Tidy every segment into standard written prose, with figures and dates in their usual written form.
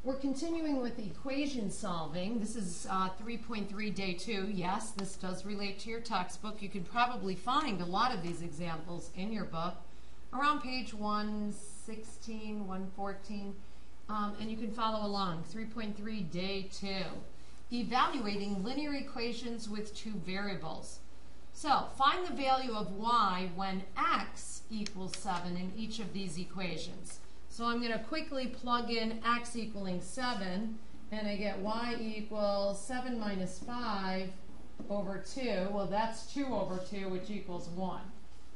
We're continuing with equation solving. This is 3.3 day 2. Yes, this does relate to your textbook. You can probably find a lot of these examples in your book around page 116, 114, and you can follow along. 3.3 day 2. Evaluating linear equations with two variables. So find the value of y when x equals 7 in each of these equations. So I'm going to quickly plug in x equaling 7, and I get y equals 7 minus 5 over 2. Well, that's 2 over 2, which equals 1.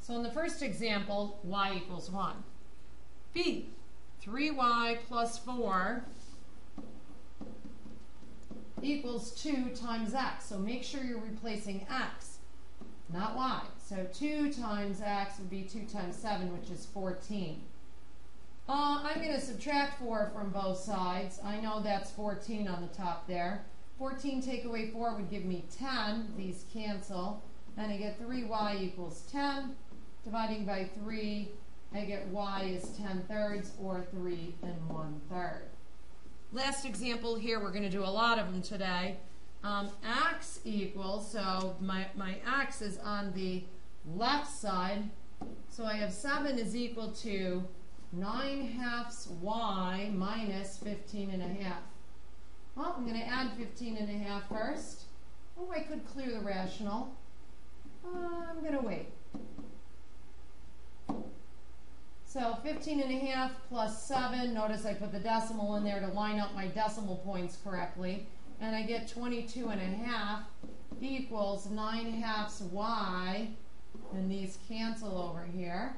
So in the first example, y equals 1. B, 3y plus 4 equals 2 times x. So make sure you're replacing x, not y. So 2 times x would be 2 times 7, which is 14. I'm going to subtract 4 from both sides. I know that's 14 on the top there. 14 take away 4 would give me 10. These cancel. And I get 3y equals 10. Dividing by 3, I get y is 10/3, or 3 1/3. Last example here, we're going to do a lot of them today. X equals, so my x is on the left side. So I have 7 is equal to 9/2 y minus 15.5. Well, I'm going to add 15.5 first. Oh, I could clear the rational. I'm going to wait. So 15.5 plus 7, notice I put the decimal in there to line up my decimal points correctly, and I get 22.5 equals 9/2 y, and these cancel over here.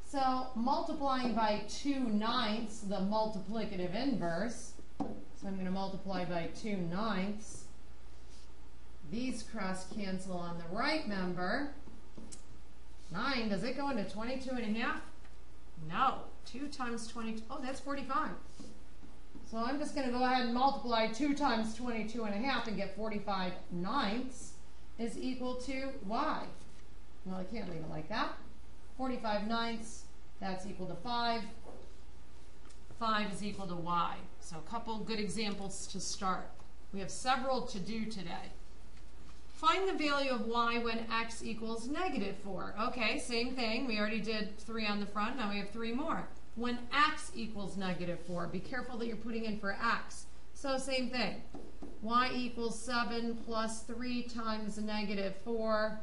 So multiplying by 2/9, the multiplicative inverse, so I'm going to multiply by 2/9. These cross cancel on the right member. 9, does it go into 22.5? No. 2 times 22, oh, that's 45. So I'm just going to go ahead and multiply 2 times 22.5 and get 45/9 is equal to y. Well, I can't leave it like that. 45/9, that's equal to 5. 5 is equal to y. So a couple good examples to start. We have several to do today. Find the value of y when x equals -4. Okay, same thing. We already did 3 on the front. Now we have 3 more. When x equals -4, be careful that you're putting in for x. So same thing. Y equals 7 plus 3 times -4.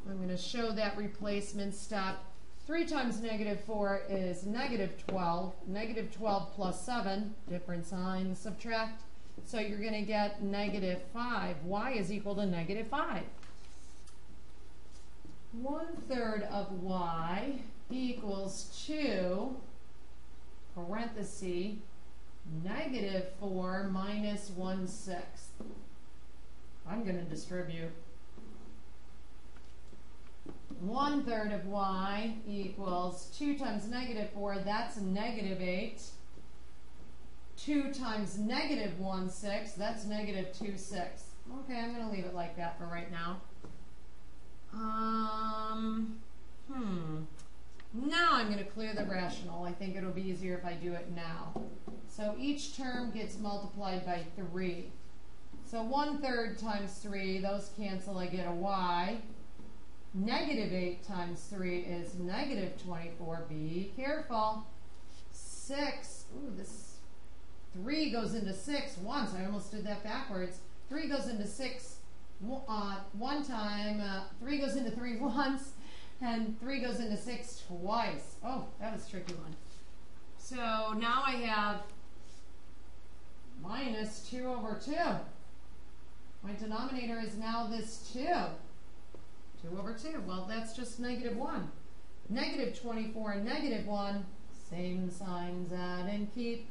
I'm going to show that replacement step. 3 times -4 is -12. -12 plus 7, different sign, subtract. So you're going to get -5. Y is equal to -5. 1/3 of y equals 2, parenthesis, -4 minus 1/6. I'm going to distribute. 1/3 of y equals 2 times -4, that's -8. 2 times -1/6, that's -2/6. Okay, I'm going to leave it like that for right now. Now I'm going to clear the rational. I think it'll be easier if I do it now. So each term gets multiplied by 3. So 1/3 times 3, those cancel, I get a y. -8 times 3 is -24. Be careful. 6, ooh, this 3 goes into 6 once. I almost did that backwards. 3 goes into 6 one time. 3 goes into 3 once. And 3 goes into 6 twice. Oh, that was a tricky one. So now I have minus 2 over 2. My denominator is now this 2. 2 over 2. Well, that's just -1. -24 and -1, same signs, add and keep.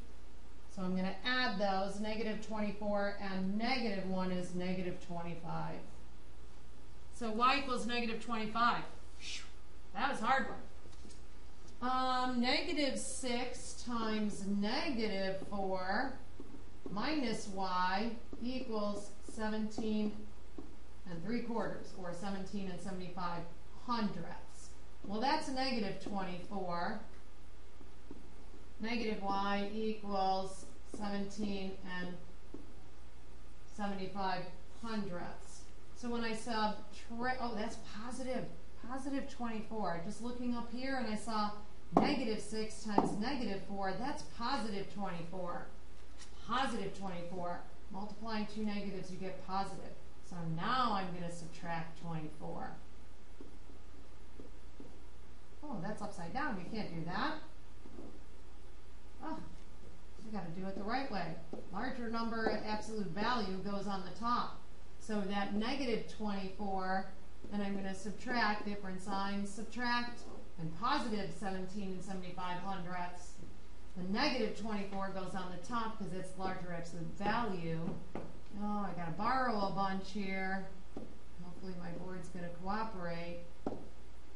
So I'm going to add those. -24 and -1 is -25. So y equals -25. That was a hard one. -6 times -4 minus y equals 17 3/4, or 17 75 hundredths. Well, that's -24. negative y equals 17 and 75 hundredths. So when I subtract, oh, that's positive 24. Just looking up here and I saw negative 6 times negative 4, that's positive 24. Positive 24. Multiplying two negatives, you get positive. So now I'm going to subtract 24. Oh, that's upside down. You can't do that. Oh, you got to do it the right way. Larger number, absolute value goes on the top. So that negative 24, and I'm going to subtract, different signs, subtract, and positive 17 and 75 hundredths. The negative 24 goes on the top because it's larger absolute value. Oh, I got to borrow a bunch here. Hopefully my board's going to cooperate.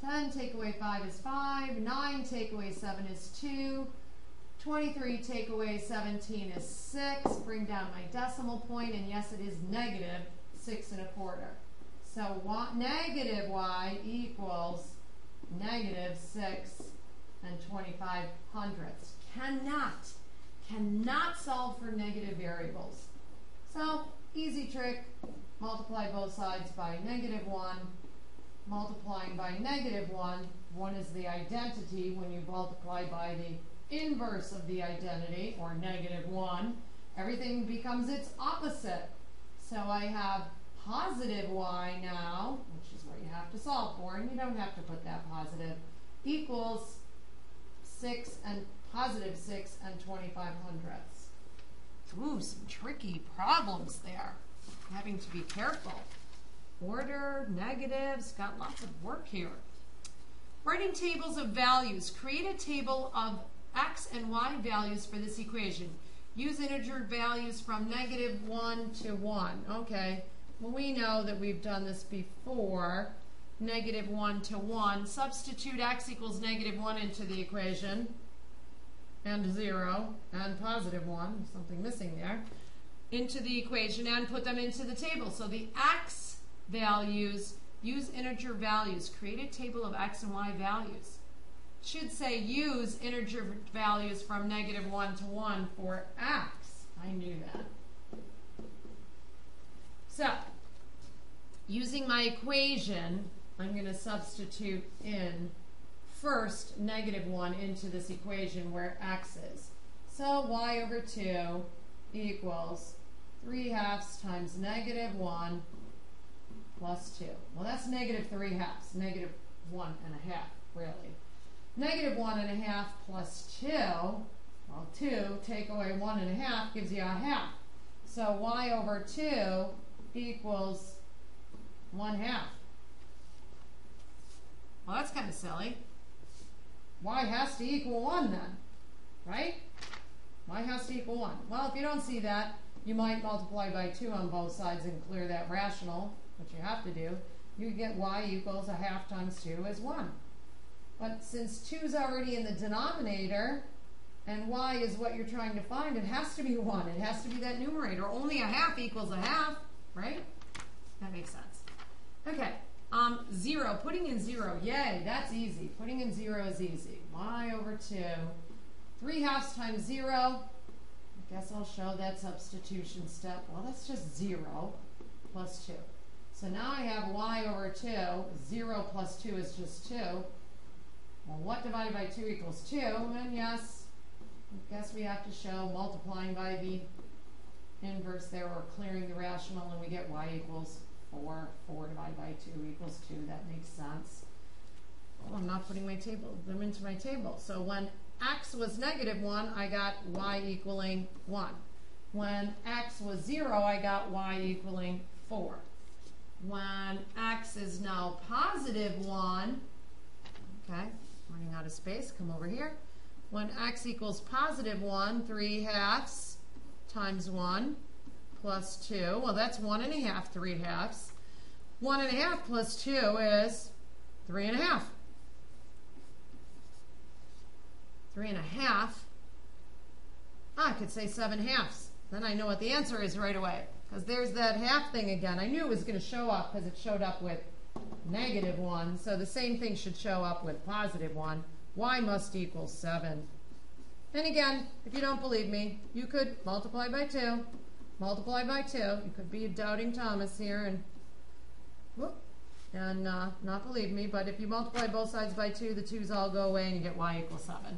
10 take away 5 is 5. 9 take away 7 is 2. 23 take away 17 is 6. Bring down my decimal point, and yes, it is negative 6 1/4. So negative y equals negative 6 and 25 hundredths. Cannot solve for negative variables. So, easy trick, multiply both sides by negative 1. Multiplying by negative 1, 1 is the identity. When you multiply by the inverse of the identity, or negative 1, everything becomes its opposite. So I have positive y now, which is what you have to solve for, and you don't have to put that positive, equals 6 and positive 6 and 25 hundredths. Ooh, some tricky problems there. Having to be careful. Order, negatives, got lots of work here. Writing tables of values. Create a table of x and y values for this equation. Use integer values from negative 1 to 1. Okay, well, we know that we've done this before. Negative 1 to 1. Substitute x equals negative 1 into the equation. And 0, and positive 1, something missing there, into the equation, and put them into the table. So the x values, use integer values. Create a table of x and y values. Should say use integer values from negative 1 to 1 for x. I knew that. So, using my equation, I'm going to substitute in first negative 1 into this equation where x is. So y over 2 equals 3/2 times negative 1 plus 2. Well, that's negative 3/2, negative 1 1/2, really. Negative 1 1/2 plus 2, well, 2 take away 1 1/2 gives you 1/2. So y over 2 equals 1/2. Well, that's kind of silly. Y has to equal 1 then, right? Y has to equal 1. Well, if you don't see that, you might multiply by 2 on both sides and clear that rational, which you have to do. You get y equals 1/2 times 2 is 1. But since 2 is already in the denominator, and y is what you're trying to find, it has to be 1. It has to be that numerator. Only 1/2 equals 1/2, right? That makes sense. Okay. 0, putting in 0, yay, that's easy. Putting in 0 is easy. Y over 2, 3/2 times 0, I guess I'll show that substitution step. Well, that's just 0 plus 2. So now I have y over 2, 0 plus 2 is just 2. Well, what divided by 2 equals 2? And yes, I guess we have to show multiplying by the inverse there, or clearing the rational, and we get y equals 4. 4 divided by 2 equals 2. That makes sense. Oh, I'm not putting them into my table. So when x was negative 1, I got y equaling 1. When x was 0, I got y equaling 4. When x is now positive 1, okay, running out of space, come over here. When x equals positive 1, 3/2 times 1 plus 2. Well, that's 1 1/2, 3/2. 1 1/2 plus 2 is 3 1/2. 3 1/2. I could say 7/2. Then I know what the answer is right away, because there's that half thing again. I knew it was going to show up because it showed up with negative 1. So the same thing should show up with positive 1. Y must equal 7. And again, if you don't believe me, you could multiply by 2, multiply by 2. You could be a doubting Thomas here and, whoop, and not believe me, but if you multiply both sides by 2, the 2's all go away and you get y equals 7.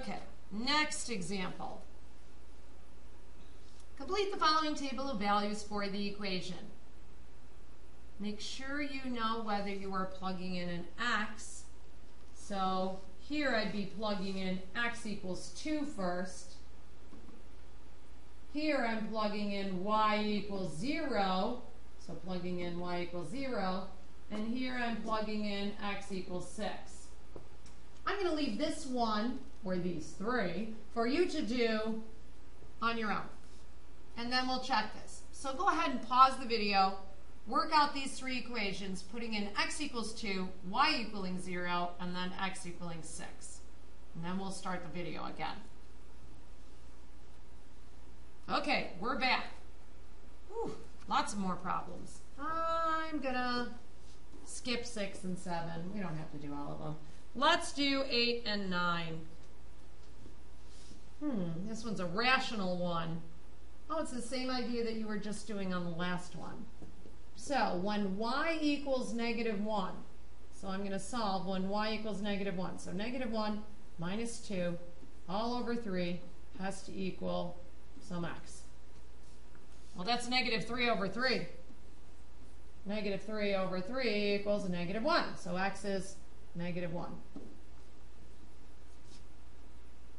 Okay, next example. Complete the following table of values for the equation. Make sure you know whether you are plugging in an x. So here I'd be plugging in x equals 2 first. Here I'm plugging in y equals 0. So plugging in y equals 0. And here I'm plugging in x equals 6. I'm going to leave this one, or these 3, for you to do on your own. And then we'll check this. So go ahead and pause the video, work out these 3 equations, putting in x equals 2, y equaling 0, and then x equaling 6. And then we'll start the video again. Okay, we're back. Whew, lots of more problems. I'm going to skip 6 and 7. We don't have to do all of them. Let's do 8 and 9. This one's a rational one. Oh, it's the same idea that you were just doing on the last one. So when y equals -1, so I'm going to solve when y equals -1. So -1 minus 2 all over 3 has to equal some x. Well, that's -3 over 3. -3 over 3 equals -1. So x is -1.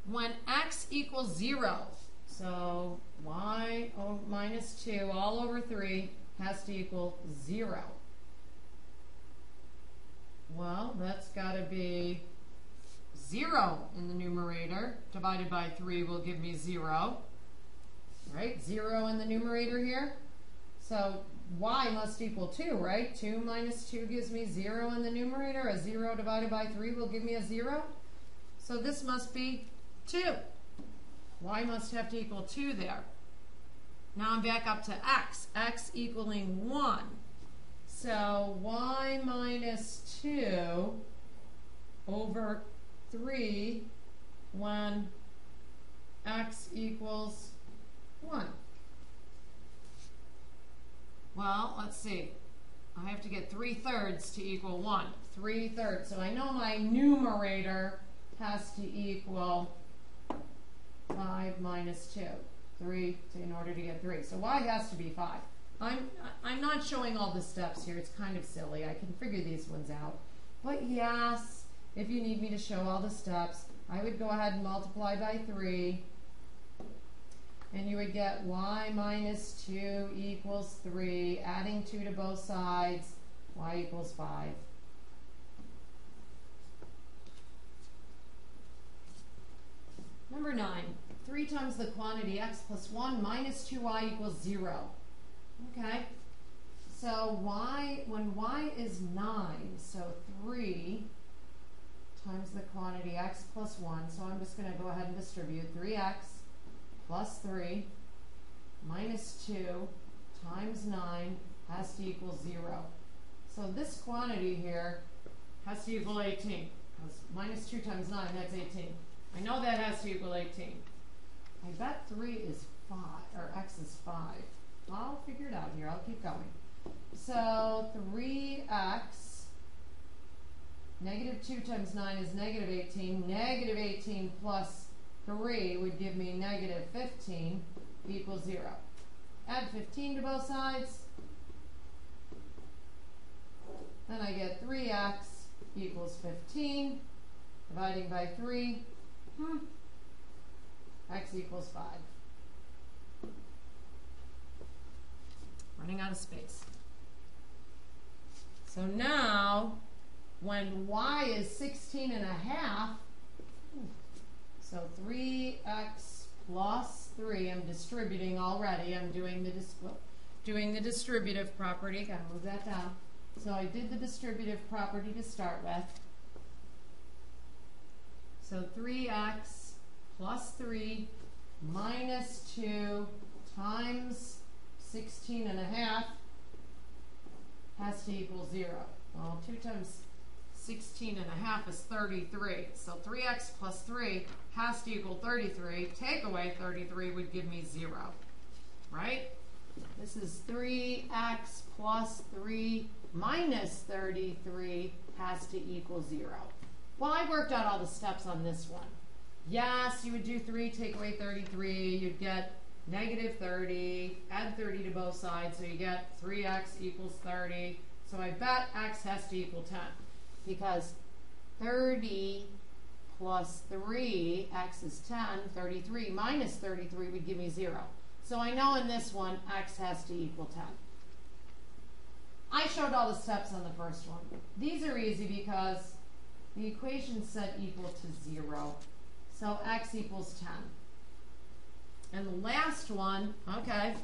When x equals 0, so y minus 2 all over 3 has to equal 0. Well, that's got to be 0 in the numerator. Divided by 3 will give me 0. Right? 0 in the numerator here. So y must equal 2, right? 2 minus 2 gives me 0 in the numerator. A 0 divided by 3 will give me a 0. So this must be 2. Y must have to equal 2 there. Now I'm back up to x. X equaling 1. So y minus 2 over 3 when x equals 1. Well, let's see. I have to get 3/3 to equal 1. 3/3. So I know my numerator has to equal 5 minus 2. 3 in order to get 3. So y has to be 5. I'm not showing all the steps here. It's kind of silly. I can figure these ones out. But yes, if you need me to show all the steps, I would go ahead and multiply by 3. And you would get y minus 2 equals 3. Adding 2 to both sides, y equals 5. Number 9. 3 times the quantity x plus 1 minus 2y equals 0. Okay, so when y is 9, so 3 times the quantity x plus 1, so I'm just going to go ahead and distribute 3x plus 3 minus 2 times 9 has to equal 0. So this quantity here has to equal 18, because minus 2 times 9, that's 18. I know that has to equal 18. I bet 3 is 5, or x is 5. I'll figure it out here. I'll keep going. So 3x, -2 times 9 is -18. -18 plus 3 would give me -15 equals 0. Add 15 to both sides. Then I get 3x equals 15. Dividing by 3. X equals 5. Running out of space. So now, when y is 16 and a half, so 3x plus 3, I'm distributing already. I'm doing the distributive property. Gotta move that down. So I did the distributive property to start with. So 3x plus 3 minus 2 times 16 and a half has to equal 0. Well, 2 times 16 and a half is 33. So 3x plus 3 has to equal 33. Take away 33 would give me 0, right? This is 3x plus 3 minus 33 has to equal 0. Well, I worked out all the steps on this one. Yes, you would do 3, take away 33. You'd get negative 30. Add 30 to both sides, so you get 3x equals 30. So I bet x has to equal 10. Because 30 plus 3, x is 10, 33 minus 33 would give me 0. So I know in this one, x has to equal 10. I showed all the steps on the first one. These are easy because the equation set equal to 0. So x equals 10. And the last one, okay,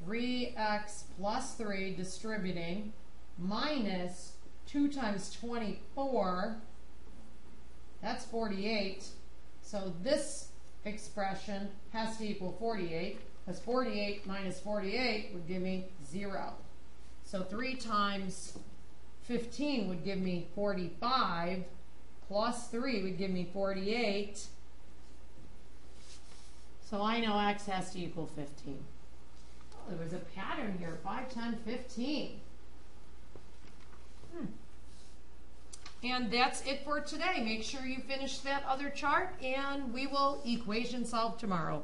3x plus 3 distributing minus 2 times 24, that's 48. So this expression has to equal 48, because 48 minus 48 would give me 0. So 3 times 15 would give me 45, plus 3 would give me 48. So I know x has to equal 15. Oh, there was a pattern here, 5, 10, 15. And that's it for today. Make sure you finish that other chart, and we will equation solve tomorrow.